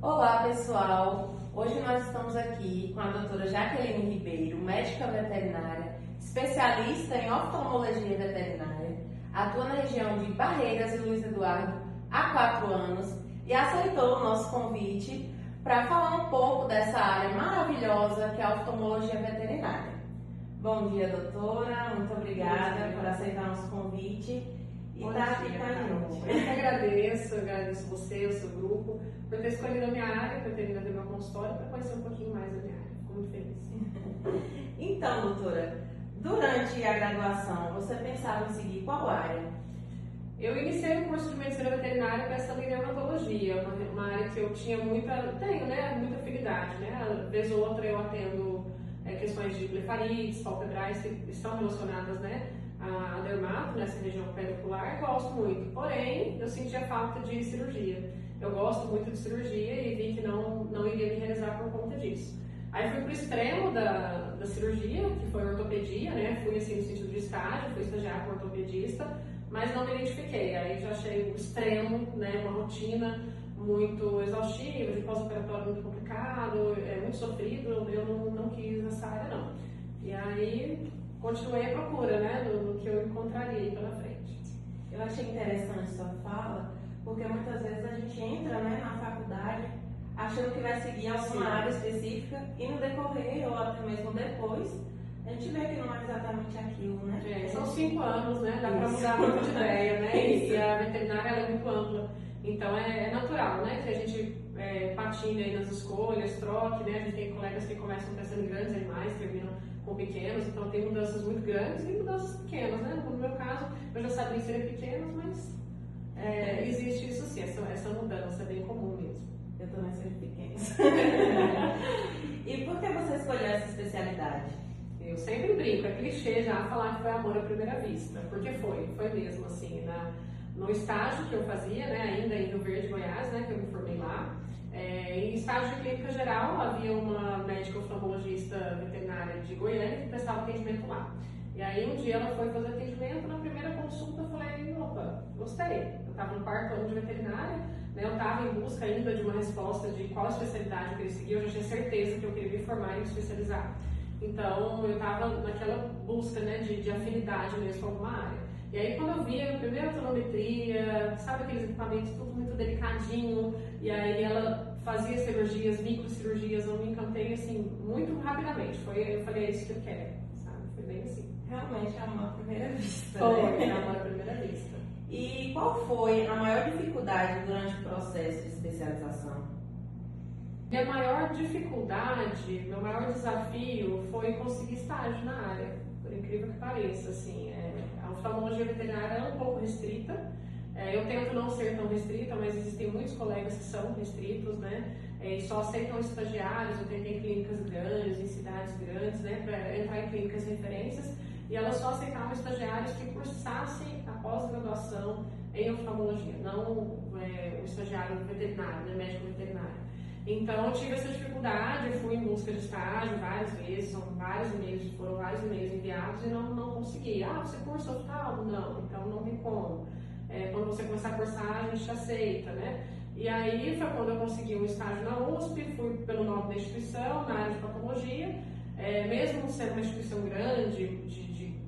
Olá pessoal, hoje nós estamos aqui com a doutora Jaqueline Ribeiro, médica veterinária, especialista em oftalmologia veterinária, atua na região de Barreiras e Luiz Eduardo há 4 anos e aceitou o nosso convite para falar um pouco dessa área maravilhosa que é a oftalmologia veterinária. Bom dia, doutora, muito obrigada por aceitar nosso convite. Bom dia, Carol. Eu que agradeço você, o seu grupo, por ter escolhido a minha área, por ter vindo até meu consultório para conhecer um pouquinho mais da minha área. Fico muito feliz. Então, doutora, durante a graduação, você pensava em seguir qual área? Eu iniciei o curso de medicina veterinária pensando em neonatologia, uma área que eu tenho muita afinidade, né? Vez ou outra eu atendo questões de blefarites, palpebrais que estão relacionadas, né, a dermato, nessa região periocular, gosto muito. Porém, eu sentia falta de cirurgia. Eu gosto muito de cirurgia e vi que não iria me realizar por conta disso. Aí fui pro extremo da cirurgia, que foi ortopedia, né? Fui assim no sentido de estágio, fui estagiar com ortopedista, mas não me identifiquei. Aí já achei o extremo, né? Uma rotina muito exaustiva, de pós-operatório muito complicado, muito sofrido. Eu não quis essa área, não. E aí continuei a procura, né, do que eu encontraria aí pela frente. Eu achei interessante sua fala, porque muitas vezes a gente entra, né, na faculdade achando que vai seguir alguma área específica e no decorrer, ou até mesmo depois, a gente vê que não é exatamente aquilo, né? São 5 anos, né, dá para mudar muito de ideia, né, e a veterinária ela é muito ampla, então é natural, né, que a gente patine aí nas escolhas, troque, né, a gente tem colegas que começam pensando em grandes animais, terminam com pequenos, então tem mudanças muito grandes e mudanças pequenas, né? No meu caso, eu já sabia ser pequenos, mas existe isso sim, essa mudança é bem comum mesmo. Eu também sou pequenos. E por que você escolheu essa especialidade? Eu sempre brinco, é clichê já falar que foi amor à primeira vista, porque foi mesmo assim, no estágio que eu fazia, né, ainda em Rio Verde, Goiás, né, que eu me formei lá. Em estágio de clínica geral, havia uma médica oftalmologista veterinária de Goiânia que prestava atendimento lá. E aí um dia ela foi fazer atendimento, na primeira consulta eu falei, opa, gostei. Eu estava no 4º ano de veterinária, né, eu estava em busca ainda de uma resposta de qual especialidade eu queria seguir, eu já tinha certeza que eu queria me formar e me especializar. Então eu estava naquela busca, né, de afinidade mesmo com alguma área. E aí quando eu vi a primeira tonometria, sabe aqueles equipamentos tudo muito delicadinho, e aí ela fazia cirurgias, microcirurgias, eu me encantei assim, muito rapidamente. Eu falei, é isso que eu quero, sabe? Foi bem assim. Realmente é amor à primeira vista. Foi, é amor à primeira vista. E qual foi a maior dificuldade durante o processo de especialização? Minha maior dificuldade, meu maior desafio foi conseguir estágio na área, por incrível que pareça, assim, a oftalmologia veterinária é um pouco restrita, eu tento não ser tão restrita, mas existem muitos colegas que são restritos, né, e só aceitam estagiários, eu tentei em clínicas grandes, em cidades grandes, né, para entrar em clínicas referências, e elas só aceitavam estagiários que cursassem a pós-graduação em oftalmologia, não o estagiário veterinário, né, médico veterinário. Então eu tive essa dificuldade, eu fui em busca de estágio várias vezes, foram vários e-mails enviados e não consegui. Ah, você cursa oftalmo? Não, então não tem como. Quando você começar a cursar, a gente te aceita, né? E aí foi quando eu consegui um estágio na USP, fui pelo nome da instituição, na área de patologia, mesmo sendo uma instituição grande,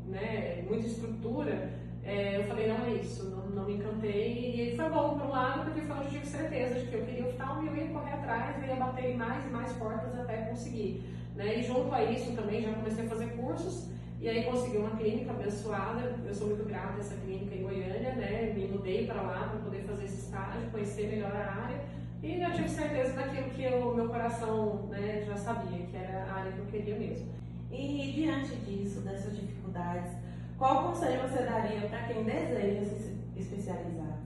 né, muita estrutura, eu falei, não é isso, não me encantei, e foi bom por um lado, porque foi onde eu tive certeza de que eu queria oftalmo e eu ia correr atrás, eu ia bater em mais e mais portas até conseguir, né, e junto a isso também já comecei a fazer cursos, e aí consegui uma clínica abençoada, eu sou muito grata a essa clínica em Goiânia, né, me mudei para lá para poder fazer esse estágio, conhecer melhor a área, e eu tive certeza daquilo que o meu coração, né, já sabia, que era a área que eu queria mesmo. E diante disso, dessas dificuldades, qual conselho você daria para quem deseja se especializar?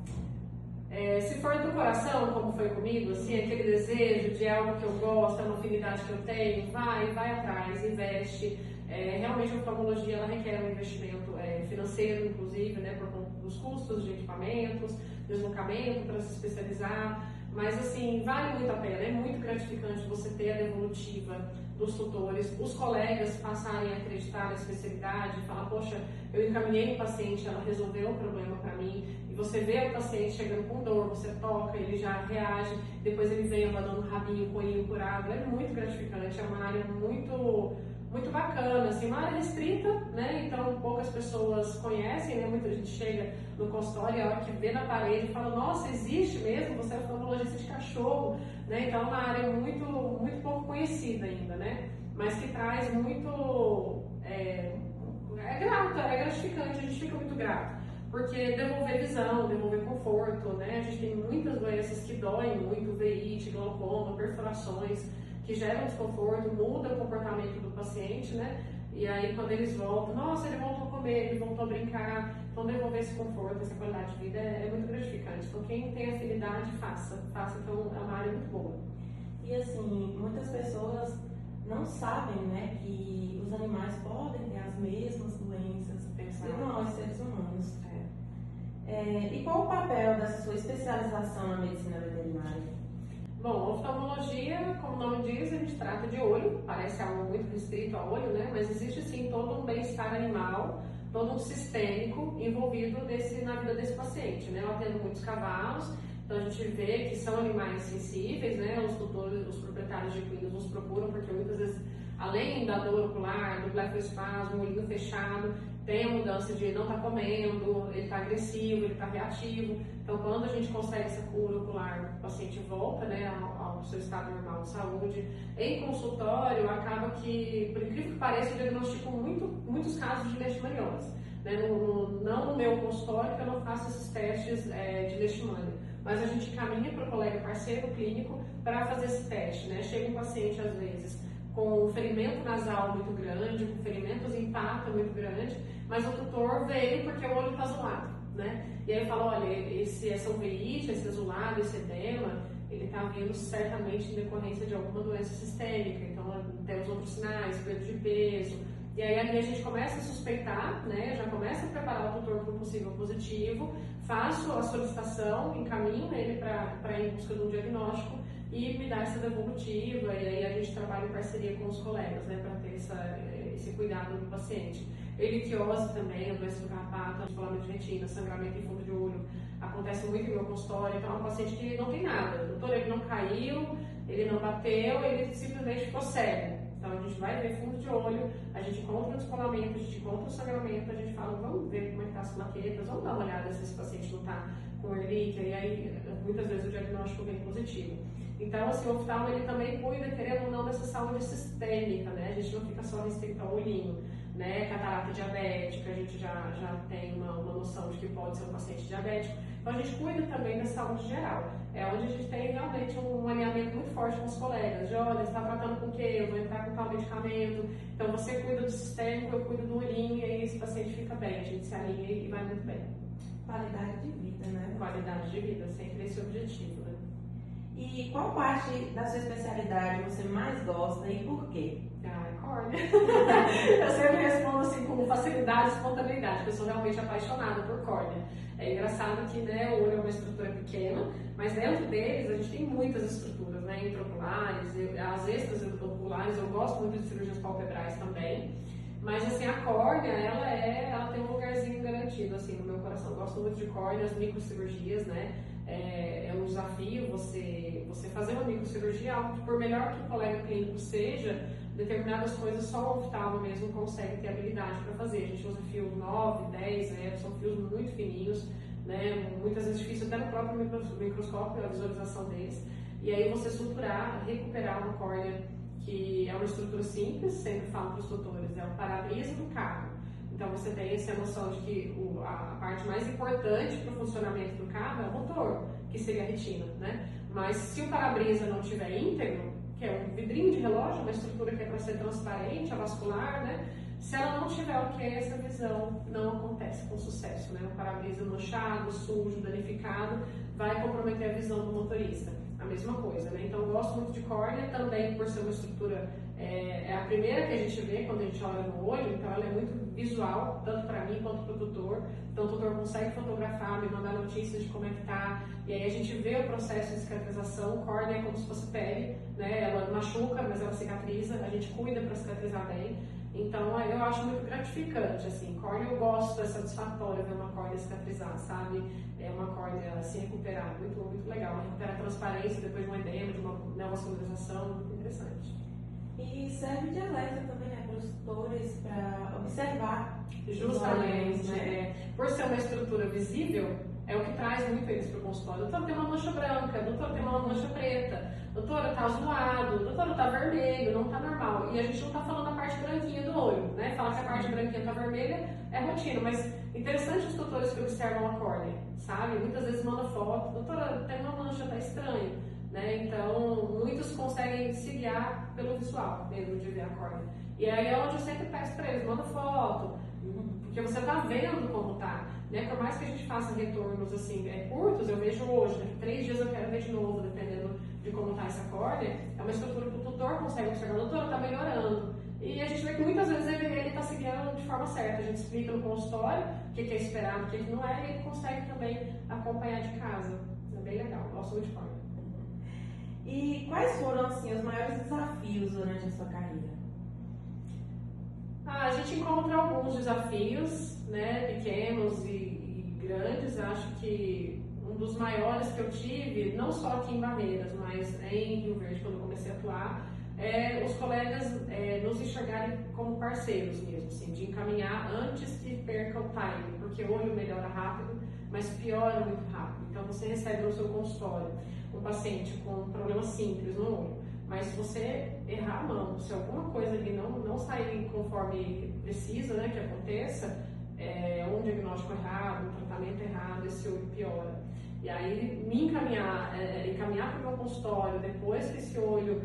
Se for do coração, como foi comigo, assim, aquele desejo de algo que eu gosto, uma afinidade que eu tenho, vai atrás, investe. Realmente a oftalmologia ela requer um investimento financeiro, inclusive, né, por conta dos custos de equipamentos, deslocamento para se especializar. Mas assim, vale muito a pena, é muito gratificante você ter a devolutiva dos tutores, os colegas passarem a acreditar na especialidade, falar, poxa, eu encaminhei o paciente, ela resolveu o problema para mim, e você vê o paciente chegando com dor, você toca, ele já reage, depois ele vem abandonando o rabinho, o coelhinho curado, é muito gratificante, é uma área muito bacana, assim, uma área restrita, né? Então poucas pessoas conhecem, né? Muita gente chega no consultório e a hora que vê na parede fala, nossa, existe mesmo? Você é oftalmologista de cachorro, né? Então é uma área muito pouco conhecida ainda, né? Mas que traz muito, é gratificante, a gente fica muito grato. Porque devolver visão, devolver conforto, né? A gente tem muitas doenças que doem muito, veite, glaucoma, perfurações, que geram desconforto, muda o comportamento do paciente, né? E aí quando eles voltam, nossa, ele voltou a comer, ele voltou a brincar, então devolver esse conforto, essa qualidade de vida é muito gratificante. Então quem tem afinidade, faça, então é uma área muito boa. E assim, muitas pessoas não sabem, né, que os animais podem ter as mesmas doenças que nós, seres humanos. E qual o papel dessa sua especialização na medicina veterinária? Bom, oftalmologia, como o nome diz, a gente trata de olho, parece algo muito restrito ao olho, né? Mas existe sim todo um bem-estar animal, todo um sistêmico envolvido na vida desse paciente, né? Eu atendo muitos cavalos, então a gente vê que são animais sensíveis, né? Os tutores, os proprietários de equinos nos procuram porque muitas vezes, além da dor ocular, do blefaroespasmo, o olhinho fechado, tem a mudança de não estar comendo, ele está agressivo, ele está reativo. Então, quando a gente consegue essa cura ocular, o paciente volta, né, ao seu estado normal de saúde. Em consultório, acaba que, por incrível que pareça, eu diagnostico muitos casos de leishmaniose. Né? Não no meu consultório, que eu não faço esses testes de leishmania, mas a gente caminha para o colega parceiro clínico para fazer esse teste. Né? Chega um paciente, às vezes, com ferimento nasal muito grande, com ferimentos em pata muito grande, mas o tutor veio porque o olho está azulado, né? E aí eu falo, olha, essa uveíte, esse azulado, esse edema, ele está vindo certamente em decorrência de alguma doença sistêmica, então temos outros sinais, perda de peso, e aí ali a gente começa a suspeitar, né? Já começa a preparar o tutor para um possível positivo, faço a solicitação, encaminho ele para ir em busca de um diagnóstico, e me dá essa devolutiva, e aí a gente trabalha em parceria com os colegas, né, para ter esse cuidado do paciente. Erliquiose também, a doença do carrapato, descolamento de retina, sangramento em fundo de olho, acontece muito no meu consultório, então é um paciente que não tem nada, doutor, ele não caiu, ele não bateu, ele simplesmente ficou cego. Então a gente vai ver fundo de olho, a gente encontra o descolamento, a gente encontra o sangramento, a gente fala, vamos ver como é que tá as plaquetas, vamos dar uma olhada se esse paciente não está com erlíquia, e aí muitas vezes o diagnóstico vem positivo. Então, assim, o oftalmo ele também cuida, querendo ou não, dessa saúde sistêmica, né? A gente não fica só restrito ao olhinho, né? Catarata diabética, a gente já tem uma noção de que pode ser um paciente diabético. Então, a gente cuida também da saúde geral. É onde a gente tem realmente um alinhamento muito forte com os colegas. De, olha, você está tratando com o quê? Eu vou entrar com tal medicamento. Então, você cuida do sistêmico, eu cuido do olhinho, e aí esse paciente fica bem. A gente se alinha e vai muito bem. Qualidade de vida, né? Qualidade de vida, sempre esse objetivo, né? E qual parte da sua especialidade você mais gosta e por quê? Córnea. Eu sempre respondo assim com facilidade e espontaneidade, porque eu sou realmente apaixonada por córnea. É engraçado que, né, o olho é uma estrutura pequena, mas dentro deles a gente tem muitas estruturas, né, intraoculares, as extraoculares, eu gosto muito de cirurgias palpebrais também. Mas assim, a córnea, ela tem um lugarzinho garantido assim, no meu coração. Eu gosto muito de córnea, as microcirurgias, né? É um desafio você fazer uma microcirurgia, algo que por melhor que o colega clínico seja, determinadas coisas só o oftalmo mesmo consegue ter habilidade para fazer. A gente usa fios 9, 10, são fios muito fininhos, né? Muitas vezes difícil até no próprio microscópio a visualização deles. E aí você suturar, recuperar uma córnea, que é uma estrutura simples, sempre falo para os tutores, é o para-brisa do carro. Então você tem essa noção de que a parte mais importante para o funcionamento do carro é o motor, que seria a retina, né? Mas se o para-brisa não estiver íntegro, que é um vidrinho de relógio, uma estrutura que é para ser transparente, avascular, né? Se ela não tiver ok, essa visão não acontece com sucesso, né? O para-brisa manchado, sujo, danificado, vai comprometer a visão do motorista. A mesma coisa, né? Então eu gosto muito de córnea também por ser uma estrutura é a primeira que a gente vê quando a gente olha no olho, então ela é muito visual, tanto para mim quanto para o tutor. Então o tutor consegue fotografar, me mandar notícias de como é que tá, e aí a gente vê o processo de cicatrização. Córnea é como se fosse pele, né? Ela machuca, mas ela cicatriza, a gente cuida para cicatrizar bem. Então eu acho muito gratificante, assim. Córnea, eu gosto, é satisfatório ver uma córnea cicatrizar, sabe? É uma córnea se recuperar, muito, muito legal. Recuperar a transparência depois de um edema, de uma neovascularização, muito interessante. E serve de alerta também, né, para os tutores, para observar. Justamente, né? Por ser uma estrutura visível, é o que traz muito eles para o consultório. Doutora, tem uma mancha branca, doutora, tem uma mancha preta, doutora, tá zoado, doutora, tá vermelho, não tá normal. E a gente não tá falando da parte branquinha do olho, né? Falar que a parte branquinha tá vermelha é rotina, mas interessante os tutores que observam a córnea, sabe? Muitas vezes mandam foto, doutora, tem uma mancha, tá estranho, né? Então, muitos conseguem se guiar pelo visual mesmo de ver a córnea. E aí é onde eu sempre peço para eles, manda foto, porque você tá vendo como tá, né? Por mais que a gente faça retornos assim, curtos, eu vejo hoje, daqui 3 dias eu quero ver de novo, dependendo de como tá essa córnea, é uma estrutura que o tutor consegue observar, doutor, tá melhorando. E a gente vê que muitas vezes ele tá seguindo de forma certa, a gente explica no consultório o que é esperado, o que não é, e ele consegue também acompanhar de casa. É bem legal, gosto muito de córnea. E quais foram, assim, os maiores desafios durante a sua carreira? A gente encontra alguns desafios, né, pequenos e grandes. Acho que um dos maiores que eu tive, não só aqui em Barreiras, mas em Rio Verde, quando eu comecei a atuar, os colegas nos enxergarem como parceiros mesmo, assim, de encaminhar antes que perca o time, porque o olho melhora rápido, mas piora muito rápido. Então você recebe no seu consultório um paciente com um problema simples no olho, mas se você errar a mão, se alguma coisa ali não sair conforme precisa, né, que aconteça, um diagnóstico errado, um tratamento errado, esse olho piora. E aí me encaminhar para o meu consultório, depois que esse olho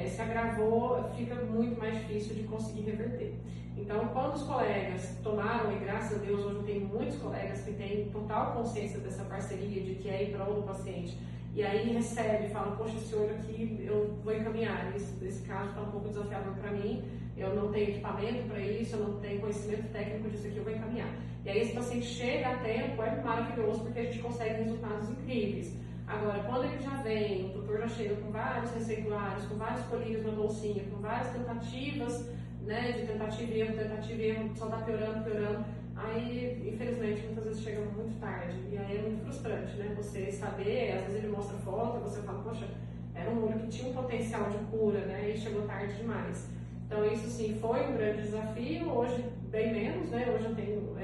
se agravou, fica muito mais difícil de conseguir reverter. Então, quando os colegas tomaram, e graças a Deus hoje eu tenho muitos colegas que têm total consciência dessa parceria, de que é ir para o paciente, e aí recebe e fala, poxa, esse olho aqui eu vou encaminhar. Esse caso está um pouco desafiador para mim, eu não tenho equipamento para isso, eu não tenho conhecimento técnico disso aqui, eu vou encaminhar. E aí esse paciente chega a tempo, é maravilhoso, porque a gente consegue resultados incríveis. Agora, quando ele já vem, o tutor já chega com vários receituários, com vários colírios na bolsinha, com várias tentativas, né, de tentativa e erro, só está piorando, aí, infelizmente, muitas vezes chega muito tarde, e aí é muito frustrante, né, você saber, às vezes ele mostra foto, e você fala, poxa, era um olho que tinha um potencial de cura, né, e chegou tarde demais. Então, isso, sim, foi um grande desafio, hoje, bem menos, né, hoje eu tenho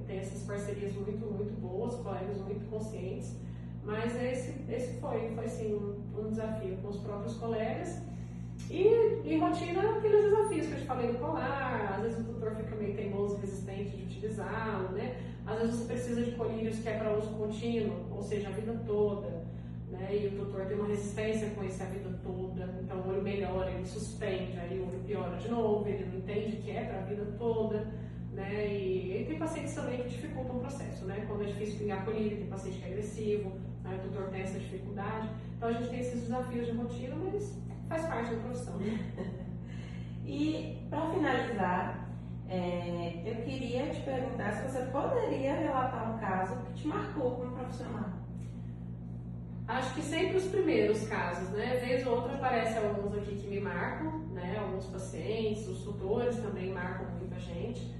essas parcerias muito, muito boas, colegas muito conscientes, mas esse foi sim, um desafio com os próprios colegas. E em rotina, aqueles desafios que eu te falei do colar, às vezes o tutor fica meio teimoso e resistente de utilizá-lo, né? Às vezes você precisa de colírios que é para uso contínuo, ou seja, a vida toda, né? E o tutor tem uma resistência com isso a vida toda, então o olho melhora, ele suspende, aí o olho piora de novo, ele não entende que é para a vida toda, né? E tem pacientes também que dificultam o processo, né? Quando é difícil pingar colírio, tem paciente que é agressivo, aí o tutor tem essa dificuldade, então a gente tem esses desafios de rotina, mas faz parte da profissão. E, para finalizar, eu queria te perguntar se você poderia relatar um caso que te marcou como profissional. Acho que sempre os primeiros casos, né? Vez ou outra aparecem alguns aqui que me marcam, né? Alguns pacientes, os tutores também marcam muita gente.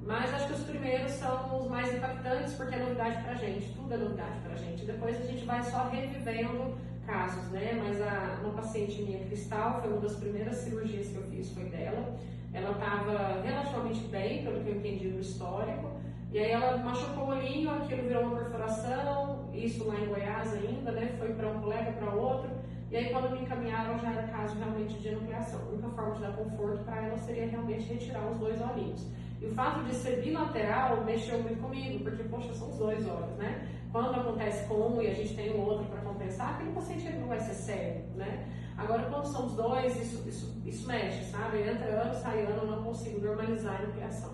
Mas acho que os primeiros são os mais impactantes porque é novidade pra gente, tudo é novidade pra gente. Depois a gente vai só revivendo casos, né? Mas uma paciente minha, Cristal, foi uma das primeiras cirurgias que eu fiz, foi dela. Ela estava relativamente bem, pelo que eu entendi do histórico, e aí ela machucou o olhinho, aquilo virou uma perfuração, isso lá em Goiás ainda, né? Foi para um colega, para outro, e aí quando me encaminharam já era caso realmente de enucleação. A única forma de dar conforto para ela seria realmente retirar os 2 olhinhos. E o fato de ser bilateral mexeu muito comigo, porque, poxa, são os 2 olhos, né? Quando acontece com um e a gente tem o outro para compensar, aquele paciente não vai ser sério, né? Agora, quando são os 2, isso mexe, sabe? Entra ano, sai ano, eu não consigo normalizar a enucleação.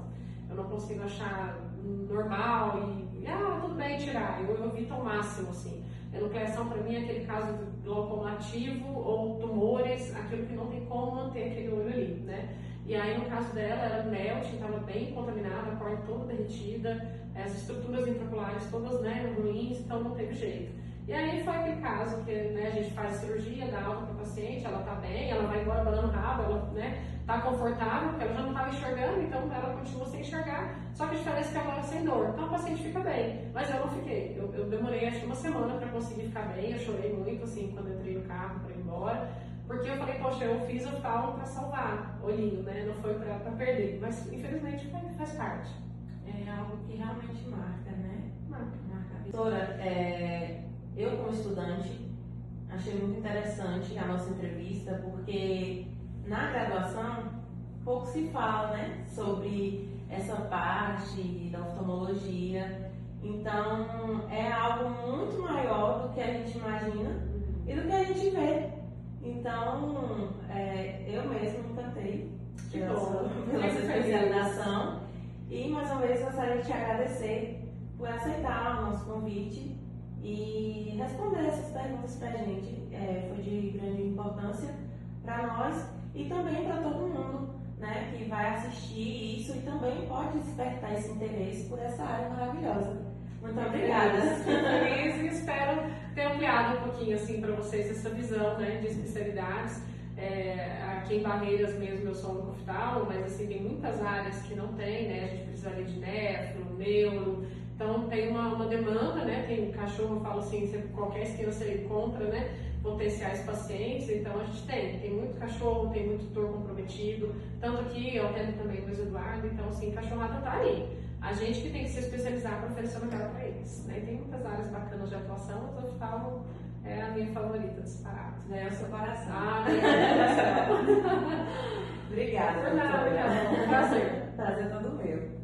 Eu não consigo achar normal e tudo bem tirar. Eu evito ao máximo, assim. A enucleação, para mim, é aquele caso de glaucoma ativo ou tumores depois aquilo que não tem como manter aquele olho ali, né? E aí, no caso dela, era melt, estava bem contaminada, a córnea toda derretida, as estruturas intraoculares todas, né, ruins, então não teve jeito. E aí foi aquele caso que, né, a gente faz a cirurgia, dá alta para a paciente, ela tá bem, ela vai embora banando o rabo, ela, né, tá confortável, porque ela já não estava enxergando, então ela continua sem enxergar, só que a diferença é que agora sem dor. Então a paciente fica bem, mas eu não fiquei. Eu demorei acho que uma semana para conseguir ficar bem, eu chorei muito, assim, quando entrei no carro para ir embora. Porque eu falei, poxa, eu fiz oftalmo para salvar o olhinho, né? Não foi para perder. Mas infelizmente faz parte. É algo que realmente marca, né? Marca. Doutora, eu como estudante achei muito interessante a nossa entrevista, porque na graduação pouco se fala, né? Sobre essa parte da oftalmologia. Então é algo muito maior do que a gente imagina e do que a gente vê. Então, eu mesmo me encantei pela sua especialização e mais uma vez gostaria de te agradecer por aceitar o nosso convite e responder essas perguntas para a gente. Foi de grande importância para nós e também para todo mundo, né, que vai assistir isso e também pode despertar esse interesse por essa área maravilhosa. Muito obrigada. Feliz e espero ter ampliado um pouquinho assim para vocês essa visão, né, de especialidades. Aqui em Barreiras mesmo eu sou oftalmo, mas assim tem muitas áreas que não tem, né? A gente precisaria de nefro, neuro, então tem uma demanda, né? Tem cachorro, eu falo assim, qualquer esquina você encontra, né? Potenciais pacientes, então a gente tem muito cachorro, tem muito tutor comprometido, tanto aqui eu atendo também com o Eduardo, então assim, cachorrada tá aí. A gente que tem que se especializar para oferecer o melhor para eles, né? E tem muitas áreas bacanas de atuação, mas o oftalmo é a minha favorita, disparado. É o seu coração. Minha coração. Obrigada. Por nada, prazer. Prazer todo meu.